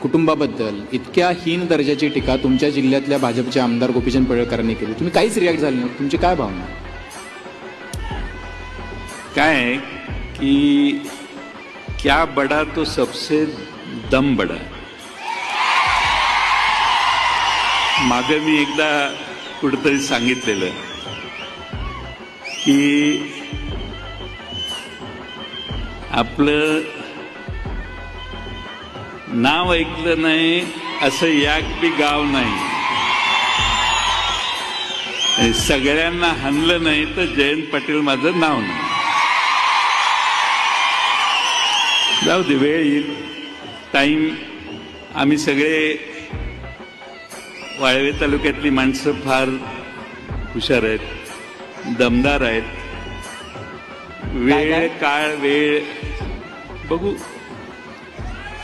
कुटुंबाबद्दल इतक्या हीन दर्जाची टीका तुमच्या जिल्ह्यातल्या भाजपचे आमदार गोपीचंद पडळकरांनी केली, तुम्ही काहीच रिॲक्ट झाले नाही, तुमची काय भावना? काय है कि क्या बड़ा तो सबसे दम बड़ा. मागे मी एकदा कुठेतरी सांगितलेलं की आपलं नाव ऐकलं नाही असं याक बी गाव नाही, आणि सगळ्यांना हाणलं नाही तर जयंत पाटील माझं नाव नाही. जाऊ दे, वेळ येईल, टाईम. आम्ही सगळे वाळवे तालुक्यातली माणसं फार हुशार आहेत, दमदार आहेत. वेळ काळ वेळ बघू.